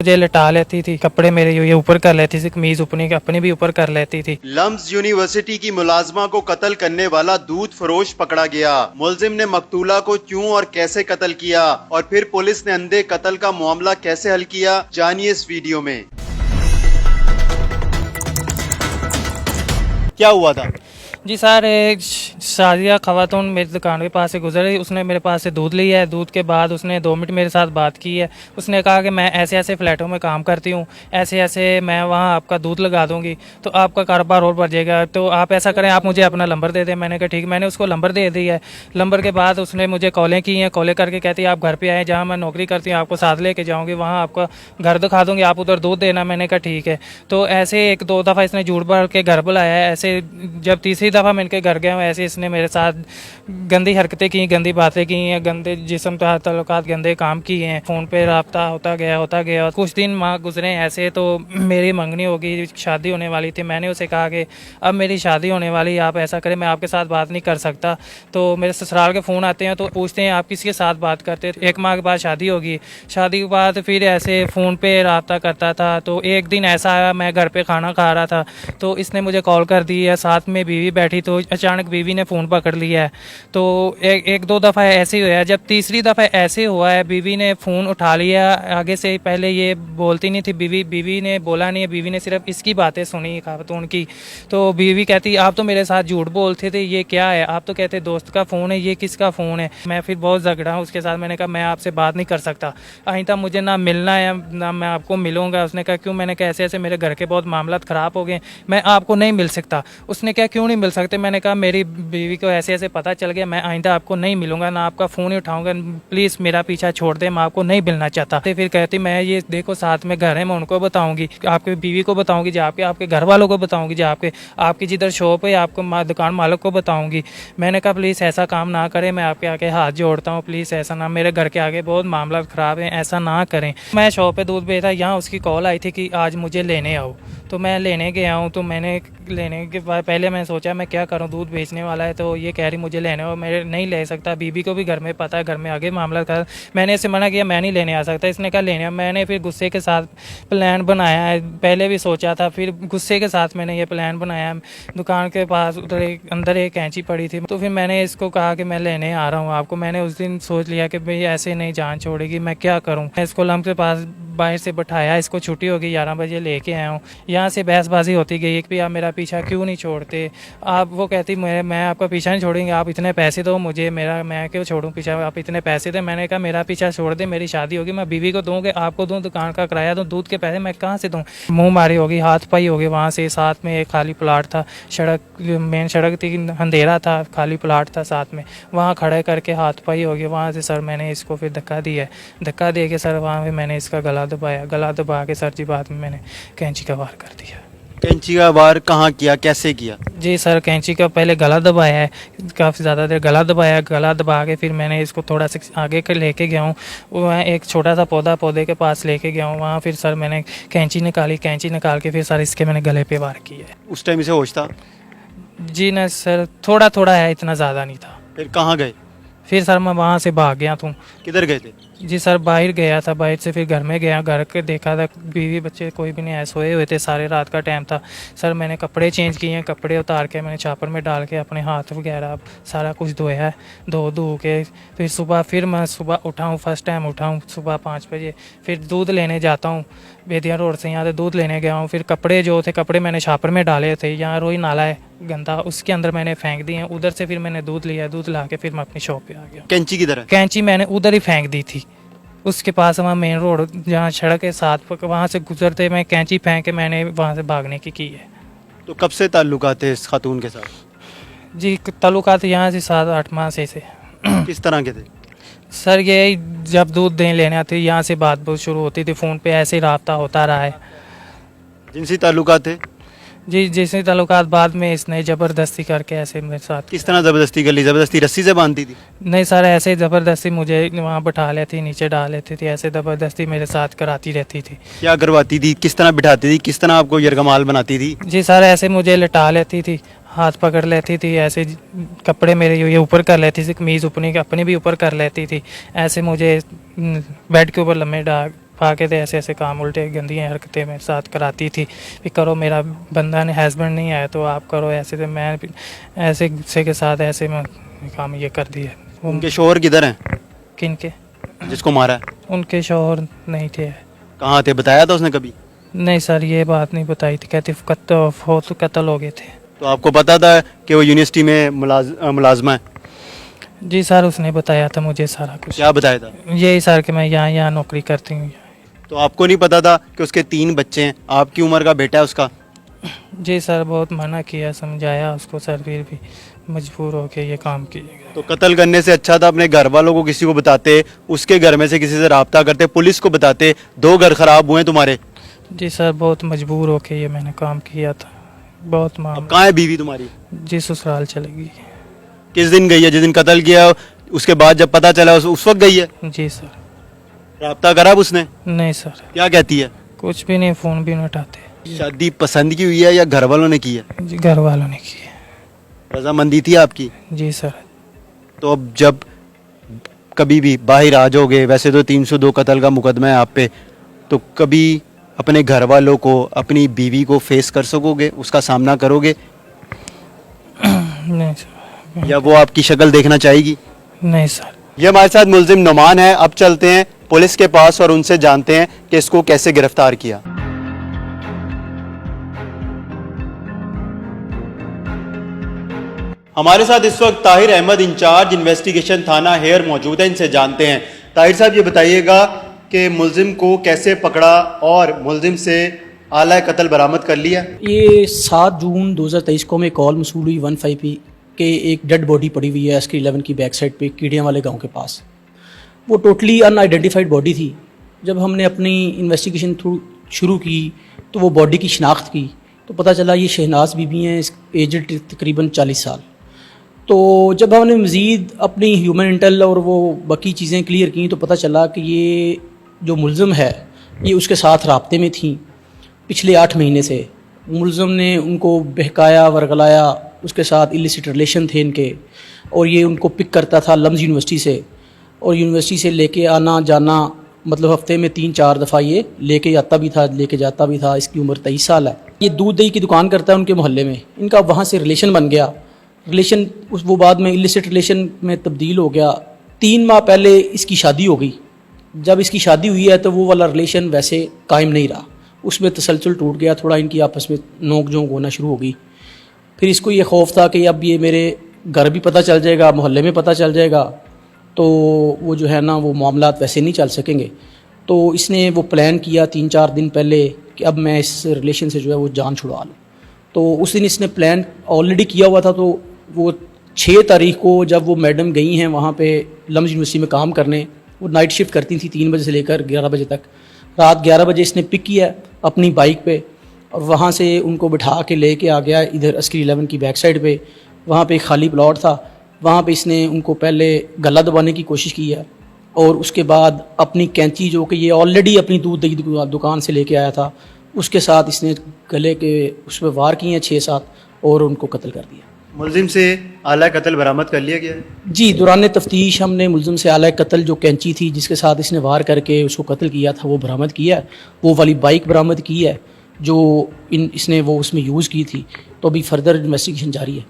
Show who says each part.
Speaker 1: मुझे लिटा लेती थी, कपड़े मेरे ये ऊपर कर लेती थी, कमीज अपनी भी ऊपर कर लेती थी।
Speaker 2: लम्स यूनिवर्सिटी की मुलाजमा को कत्ल करने वाला दूध फरोश पकड़ा गया। मुलजिम ने मकतूला को क्यों और कैसे कत्ल किया और फिर पुलिस ने अंधे कत्ल का मामला कैसे हल किया, जानिए इस वीडियो में। क्या हुआ था?
Speaker 1: जी सर, एक शादिया खवातून मेरी दुकान के पास से गुजरी, उसने मेरे पास से दूध लिया है। दूध के बाद उसने 2 मिनट मेरे साथ बात की है। उसने कहा कि मैं ऐसे ऐसे फ्लैटों में काम करती हूँ, ऐसे ऐसे मैं वहाँ आपका दूध लगा दूँगी तो आपका कारोबार और बढ़ जाएगा, तो आप ऐसा करें, आप मुझे अपना नंबर दे दें। मैंने कहा ठीक। मैंने उसको नंबर दे दिया है। नंबर के बाद उसने मुझे कॉलें की हैं। कॉलें करके कहती है आप घर पर आएँ, जहाँ मैं नौकरी करती हूँ आपको साथ लेके जाऊँगी, वहाँ आपका घर दिखा दूँगी, आप उधर दूध देना। मैंने कहा ठीक है। तो ऐसे 1-2 दफ़ा इसने झूठ बोल के घर बुलाया है। ऐसे जब तीसरी दफ़ा मैं इनके घर गया हूँ, ऐसे इसने मेरे साथ गंदी हरकतें की, गंदी बातें की हैं, गंदे जिस्म का ताल्लुकात, गंदे काम किए हैं। फ़ोन पे रब्ता होता गया। कुछ दिन माह गुजरे ऐसे, तो मेरी मंगनी होगी, शादी होने वाली थी। मैंने उसे कहा कि अब मेरी शादी होने वाली, आप ऐसा करें, मैं आपके साथ बात नहीं कर सकता। तो मेरे ससुराल के फ़ोन आते हैं तो पूछते हैं आप किसके साथ बात करते। 1 माह के बाद शादी होगी। शादी के बाद फिर ऐसे फ़ोन पे रब्ता करता था। तो एक दिन ऐसा आया, मैं घर पे खाना खा रहा था तो इसने मुझे कॉल कर दी है, साथ में बीवी बैठी, तो अचानक बीवी ने फ़ोन पकड़ लिया है। तो 1-2 दफ़ा ऐसे ही हुआ है। जब तीसरी दफ़ा ऐसे हुआ है, बीवी ने फ़ोन उठा लिया। आगे से पहले ये बोलती नहीं थी बीवी ने बोला नहीं है, बीवी ने सिर्फ इसकी बातें सुनी खातून की। तो बीवी कहती आप तो मेरे साथ झूठ बोलते थे, ये क्या है? आप तो कहते दोस्त का फ़ोन है, ये किसका फ़ोन है? मैं फिर बहुत झगड़ा हूँ उसके साथ। मैंने कहा मैं आपसे बात नहीं कर सकता, आइंदा मुझे ना मिलना है ना मैं आपको मिलूँगा। उसने कहा क्यों? मैंने कहा ऐसे ऐसे मेरे घर के बहुत मामलात ख़राब हो गए, मैं आपको नहीं मिल सकता। उसने कहा क्यों नहीं मिल सकते? मैंने कहा मेरी बीवी को ऐसे ऐसे पता चल गया, मैं आइंदा आपको नहीं मिलूंगा, ना आपका फ़ोन ही उठाऊंगा, प्लीज़ मेरा पीछा छोड़ दे, मैं आपको नहीं मिलना चाहता। तो फिर कहती मैं ये देखो साथ में घर है, मैं उनको बताऊंगी, आपकी बीवी को बताऊंगी, जाके आपके घर वालों को बताऊंगी, जाके आपकी जिधर शॉप है आपको दुकान मालिक को बताऊंगी। मैंने कहा प्लीज़ ऐसा काम ना करें, मैं आपके आगे हाथ जोड़ता हूँ, प्लीज़ ऐसा ना, मेरे घर के आगे बहुत मामला ख़राब है, ऐसा ना करें। मैं शॉप पर दूध बेचा, यहाँ उसकी कॉल आई थी कि आज मुझे लेने आओ। तो मैं लेने गया हूँ। तो मैंने लेने के बाद पहले मैं सोचा मैं क्या करूँ, दूध बेचने वाला है तो ये कह रही मुझे लेने हो, मैं नहीं ले सकता। बीबी को भी घर में पता है, घर में आगे मामला कर। मैंने इससे मना किया, मैं नहीं लेने आ सकता। इसने कहा लेने। मैंने फिर गुस्से के साथ प्लान बनाया है, पहले भी सोचा था, फिर गुस्से के साथ मैंने ये प्लान बनाया। दुकान के पास उधर अंदर एक कैंची पड़ी थी, तो फिर मैंने इसको कहा कि मैं लेने आ रहा हूँ आपको। मैंने उस दिन सोच लिया कि भाई ऐसे नहीं जान छोड़ेगी, मैं क्या करूँ। इसको लम्ब के पास बाहर से बैठाया, इसको छुट्टी होगी 11 बजे लेके आया हूँ। यहाँ से बहसबाजी होती गई कि आप मेरा पीछा क्यों नहीं छोड़ते। आप वो कहती मैं आपका पीछा नहीं छोड़ेंगे, आप इतने पैसे दो मुझे, मैं क्यों छोड़ूं पीछा, आप इतने पैसे दे। मैंने कहा मेरा पीछा छोड़ दे, मेरी शादी होगी, मैं बीवी को दूँगी, आपको दूँ, दुकान का किराया दूँ, दूध के पैसे मैं कहाँ से दूँ। मुँह मारी होगी, हाथ पाई होगी। वहाँ से साथ में एक खाली प्लाट था, सड़क मेन सड़क थी, अंधेरा था, खाली प्लाट था साथ में, वहाँ खड़े करके हाथ पाई होगी। वहाँ से सर मैंने इसको फिर धक्का दिया, धक्का दे के सर वहाँ पे मैंने इसका गला दबा के सर जी बाद में मैंने कैंची का वार कर दिया।
Speaker 2: कैंची का वार कहाँ किया, कैसे किया?
Speaker 1: जी सर, कैंची का पहले गला दबाया है, काफ़ी ज़्यादा देर गला दबा के फिर मैंने इसको थोड़ा सा आगे के लेके गया हूँ। वहाँ एक छोटा सा पौधे के पास लेके गया हूँ। वहाँ फिर सर मैंने कैंची निकाल के फिर सर इसके मैंने गले पे वार किया है।
Speaker 2: उस टाइम इसे होश था?
Speaker 1: जी ना सर, थोड़ा थोड़ा है, इतना ज़्यादा नहीं था।
Speaker 2: फिर कहाँ गए?
Speaker 1: फिर सर मैं वहाँ से भाग गया था।
Speaker 2: किधर गए थे?
Speaker 1: जी सर, बाहर गया था, बाहर से फिर घर में गया, घर के देखा था बीवी बच्चे कोई भी नहीं आए, सोए हुए थे, सारे रात का टाइम था। सर मैंने कपड़े चेंज किए हैं, कपड़े उतार के मैंने छापर में डाल के अपने हाथ वगैरह सारा कुछ धोया है, धो के फिर मैं सुबह उठाऊँ, फर्स्ट टाइम उठाऊँ सुबह 5 बजे, फिर दूध लेने जाता हूँ बेदिया रोड से, यहाँ से दूध लेने गया हूँ। फिर कपड़े मैंने छापर में डाले थे, यहाँ रोई नाला है गंदा, उसके अंदर मैंने फेंक दिए हैं। उधर से फिर मैंने दूध लिया, दूध ला के फिर मैं अपनी शॉप पे आ गया।
Speaker 2: कैंची किधर है?
Speaker 1: कैंची मैंने उधर ही फेंक दी थी, उसके पास वहाँ मेन रोड जहाँ सड़क है साथ, वहाँ से गुजरते मैं कैंची फेंक के मैंने वहाँ से भागने की है।
Speaker 2: तो कब से ताल्लुकात है इस खातून के साथ?
Speaker 1: जी ताल्लुकात यहाँ से 7-8 माह से
Speaker 2: किस तरह के थे?
Speaker 1: सर ये जब दूध देने लेने आते यहाँ से बात शुरू होती थी, फ़ोन पे ऐसे ही रब्ता होता रहा है।
Speaker 2: जिनसी ताल्लुकात थे?
Speaker 1: जी जैसे ताल्लुकात बाद में इसने ज़बरदस्ती करके ऐसे मेरे साथ।
Speaker 2: किस तरह ज़बरदस्ती कर ली? ज़बरदस्ती रस्सी से बांधती थी?
Speaker 1: नहीं सर, ऐसे ज़बरदस्ती मुझे वहाँ बैठा लेती, नीचे डाल लेती थी, ऐसे ज़बरदस्ती मेरे साथ कराती रहती थी।
Speaker 2: क्या करवाती थी? किस तरह बिठाती थी? किस तरह आपको यरगमाल बनाती थी?
Speaker 1: जी सर, ऐसे मुझे लिटा लेती थी, हाथ पकड़ लेती थी, ऐसे कपड़े मेरे ये ऊपर कर लेती थी, कमीज़ अपनी भी ऊपर कर लेती थी, ऐसे मुझे बेड के ऊपर लम्बे आके थे ऐसे ऐसे काम उल्टे गंदी हरकतें मेरे साथ कराती थी कि करो, मेरा बंदा ने हस्बैंड नहीं आया तो आप करो, ऐसे तो मैं ऐसे गुस्से के साथ ऐसे में काम ये कर दिया।
Speaker 2: उनके शोहर किधर हैं
Speaker 1: किन के?
Speaker 2: जिसको मारा है?
Speaker 1: उनके शोहर नहीं थे।
Speaker 2: कहाँ थे, बताया था उसने कभी?
Speaker 1: नहीं सर, ये बात नहीं बताई थी, कहती कत्ल हो गए थे।
Speaker 2: तो आपको पता था कि वो यूनिवर्सिटी में मुलाजमा है?
Speaker 1: जी सर, उसने बताया था मुझे सारा कुछ।
Speaker 2: क्या बताया था?
Speaker 1: यही सर कि मैं यहाँ नौकरी करती हूँ।
Speaker 2: तो आपको नहीं पता था कि उसके 3 बच्चे हैं, आपकी उम्र का बेटा है उसका?
Speaker 1: जी सर, बहुत मना किया, समझाया उसको सर, फिर भी मजबूर होके ये काम किए।
Speaker 2: तो कत्ल करने से अच्छा था अपने घर वालों को किसी को बताते, उसके घर में से किसी से राब्ता करते, पुलिस को बताते। 2 घर खराब हुए तुम्हारे।
Speaker 1: जी सर, बहुत मजबूर होके ये मैंने काम किया था, बहुत
Speaker 2: अब
Speaker 1: मामला।
Speaker 2: कहाँ है बीवी तुम्हारी?
Speaker 1: जी ससुराल चलेगी।
Speaker 2: किस दिन गई है? जिस दिन कत्ल किया उसके बाद जब पता चला उस वक्त गई है?
Speaker 1: जी सर।
Speaker 2: राब्ता करा अब उसने?
Speaker 1: नहीं सर,
Speaker 2: क्या कहती है?
Speaker 1: कुछ भी नहीं, फ़ोन भी नहीं उठाते।
Speaker 2: शादी पसंद की हुई है या घर वालों ने की है?
Speaker 1: जी घर वालों ने की है।
Speaker 2: रजामंदी थी आपकी?
Speaker 1: जी सर।
Speaker 2: तो अब जब कभी भी बाहर आ जाओगे, वैसे तो 302 कत्ल का मुकदमा है आप पे, तो कभी अपने घर वालों को, अपनी बीवी को फेस कर सकोगे, उसका सामना करोगे,
Speaker 1: नहीं सर।
Speaker 2: या वो आपकी शक्ल देखना चाहेगी?
Speaker 1: नहीं सर।
Speaker 2: ये हमारे साथ मुल्जिम नुमान है। अब चलते हैं पुलिस के पास और उनसे जानते हैं कि इसको कैसे गिरफ्तार किया। हमारे साथ इस वक्त ताहिर अहमद इंचार्ज इन्वेस्टिगेशन थाना हेयर मौजूद है, इनसे जानते हैं। ताहिर साहब, ये बताइएगा कि मुल्जिम को कैसे पकड़ा और मुल्जिम से आला कत्ल बरामद कर लिया?
Speaker 3: ये 7 जून 2023 को हमें कॉल मसूल हुई 15P के एक डेड बॉडी पड़ी हुई है एसके 11 की बैक साइड पे कीड़ियाँ वाले गांव के पास। वो टोटली अनआइडेंटिफाइड बॉडी थी। जब हमने अपनी इन्वेस्टिगेशन शुरू की तो वो बॉडी की शिनाख्त की तो पता चला ये शहनाज बीबी हैं, एज तकरीबन 40 साल। तो जब हमने मज़ीद अपनी ह्यूमन इंटेल और वो बाकी चीज़ें क्लियर की तो पता चला कि ये जो मुल्ज़िम है ये उसके साथ राब्ते में थी पिछले 8 महीने से। मुल्ज़िम ने उनको बहकाया, वरगलाया, उसके साथ इलिसिट रिलेशन थे इनके, और ये उनको पिक करता था लम्स यूनिवर्सिटी से, और यूनिवर्सिटी से लेके आना जाना, मतलब हफ्ते में 3-4 दफ़ा ये लेके आता भी था, लेके जाता भी था। इसकी उम्र 23 साल है। ये दूध दही की दुकान करता है उनके मोहल्ले में। इनका वहाँ से रिलेशन बन गया। रिलेशन वो बाद में इलिसिट रिलेशन में तब्दील हो गया। 3 माह पहले इसकी शादी हो गई। जब इसकी शादी हुई है तो वो वाला रिलेशन वैसे कायम नहीं रहा, उसमें तसलसल टूट गया, थोड़ा इनकी आपस में नोक झोंक होना शुरू हो गई। फिर इसको ये खौफ था कि अब ये मेरे घर भी पता चल जाएगा, मोहल्ले में पता चल जाएगा, तो वो जो है ना वो मामलात वैसे नहीं चल सकेंगे। तो इसने वो प्लान किया 3-4 दिन पहले कि अब मैं इस रिलेशन से जो है वो जान छुड़वा लूँ। तो उस दिन इसने प्लान ऑलरेडी किया हुआ था। तो वो 6 तारीख को जब वो मैडम गई हैं वहाँ पे लम्स यूनिवर्सिटी में काम करने, वो नाइट शिफ्ट करती थी 3 बजे से लेकर 11 बजे तक। रात 11 बजे इसने पिक किया अपनी बाइक पे और वहाँ से उनको बिठा के लेके आ गया इधर अस्करी 11 की बैक साइड पे। वहाँ पे एक खाली प्लॉट था, वहाँ पे इसने उनको पहले गला दबाने की कोशिश की है, और उसके बाद अपनी कैंची जो कि ये ऑलरेडी अपनी दूध दही दुकान से लेके आया था उसके साथ इसने गले के उस पर वार किए हैं 6-7 और उनको कत्ल कर दिया।
Speaker 2: मुल्जिम से आला कत्ल बरामद कर लिया गया है?
Speaker 3: जी, दौरान तफ्तीश हमने मुल्जिम से आला कत्ल जो कैंची थी जिसके साथ इसने वार करके उसको कत्ल किया था वो बरामद किया है। वो वाली बाइक बरामद की है जो इसने वो उसमें यूज़ की थी। तो अभी फर्दर इन्वेस्टिगेशन जारी है।